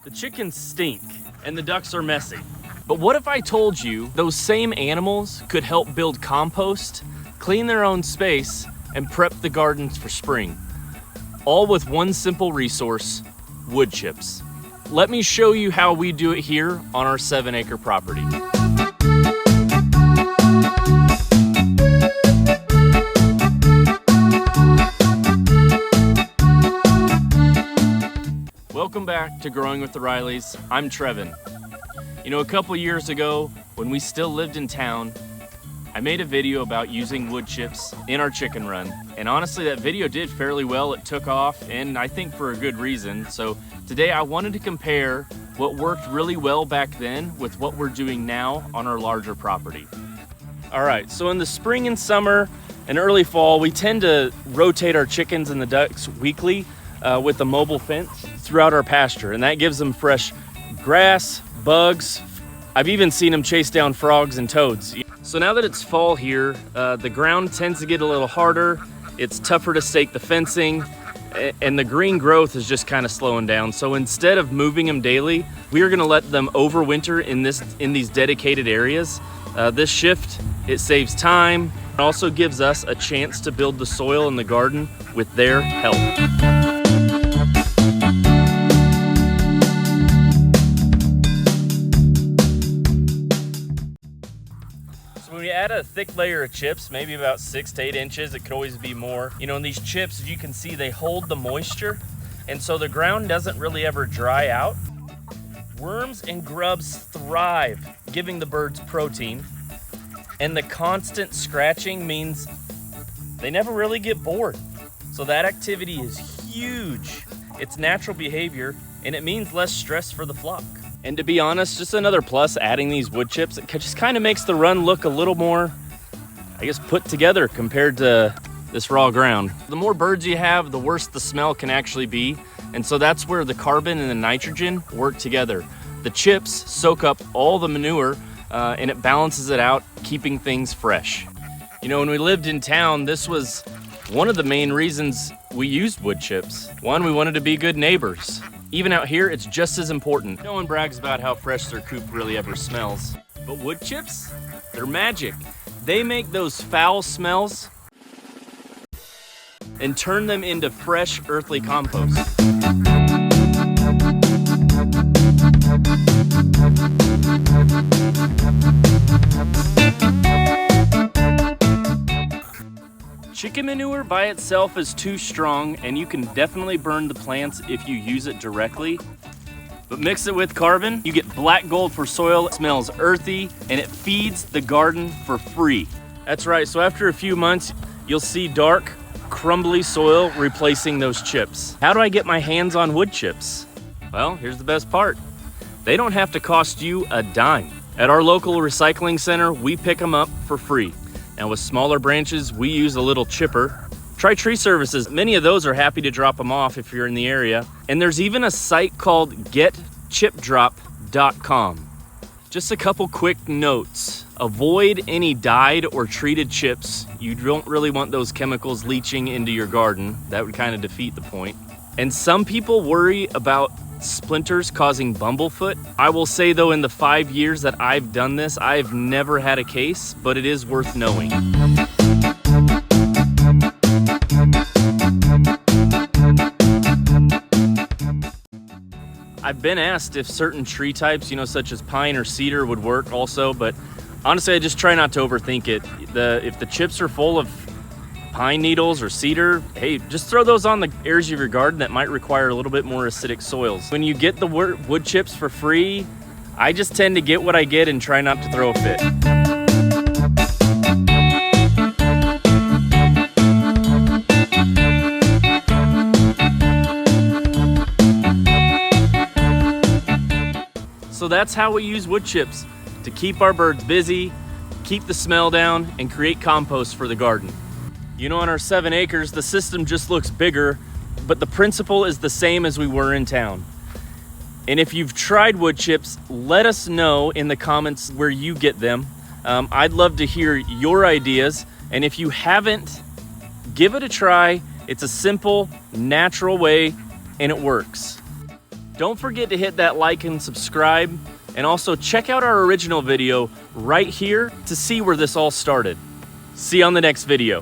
The chickens stink and the ducks are messy. But what if I told you those same animals could help build compost, clean their own space, and prep the gardens for spring? All with one simple resource, wood chips. Let me show you how we do it here on our 7-acre property. Welcome back to Growing with the Rileys. I'm Trevin. You know, a couple years ago, when we still lived in town, I made a video about using wood chips in our chicken run. And honestly, that video did fairly well. It took off, and I think for a good reason. So today I wanted to compare what worked really well back then with what we're doing now on our larger property. All right, so in the spring and summer and early fall, we tend to rotate our chickens and the ducks weekly with a mobile fence throughout our pasture, and that gives them fresh grass, bugs. I've even seen them chase down frogs and toads. So now that it's fall here, the ground tends to get a little harder. It's tougher to stake the fencing, and the green growth is just kind of slowing down. So instead of moving them daily, we are gonna let them overwinter in these dedicated areas. This shift, it saves time. It also gives us a chance to build the soil in the garden with their help. When we add a thick layer of chips, maybe about 6 to 8 inches, it could always be more. You know, in these chips, as you can see, they hold the moisture, and so the ground doesn't really ever dry out. Worms and grubs thrive, giving the birds protein, and the constant scratching means they never really get bored. So that activity is huge. It's natural behavior, and it means less stress for the flock. And to be honest, just another plus adding these wood chips, it just kind of makes the run look a little more, I guess, put together compared to this raw ground. The more birds you have, the worse the smell can actually be. And so that's where the carbon and the nitrogen work together. The chips soak up all the manure and it balances it out, keeping things fresh. You know, when we lived in town, this was one of the main reasons we used wood chips. One, we wanted to be good neighbors. Even out here, it's just as important. No one brags about how fresh their coop really ever smells. But wood chips, they're magic. They make those foul smells and turn them into fresh, earthly compost. Chicken manure by itself is too strong, and you can definitely burn the plants if you use it directly. But mix it with carbon, you get black gold for soil. It smells earthy, and it feeds the garden for free. That's right, so after a few months, you'll see dark, crumbly soil replacing those chips. How do I get my hands on wood chips? Well, here's the best part. They don't have to cost you a dime. At our local recycling center, we pick them up for free. And with smaller branches, we use a little chipper. Try Tree Services. Many of those are happy to drop them off if you're in the area. And there's even a site called getchipdrop.com. Just a couple quick notes. Avoid any dyed or treated chips. You don't really want those chemicals leaching into your garden. That would kind of defeat the point. And some people worry about splinters causing bumblefoot. I will say though, in the 5 years that I've done this, I've never had a case, but it is worth knowing. I've been asked if certain tree types, you know, such as pine or cedar would work also, but honestly, I just try not to overthink it. If the chips are full of pine needles or cedar, hey, just throw those on the areas of your garden that might require a little bit more acidic soils. When you get the wood chips for free, I just tend to get what I get and try not to throw a fit. So that's how we use wood chips, to keep our birds busy, keep the smell down, and create compost for the garden. You know, on our 7 acres, the system just looks bigger, but the principle is the same as we were in town. And if you've tried wood chips, let us know in the comments where you get them. I'd love to hear your ideas. And if you haven't, give it a try. It's a simple, natural way, and it works. Don't forget to hit that like and subscribe, and also check out our original video right here to see where this all started. See you on the next video.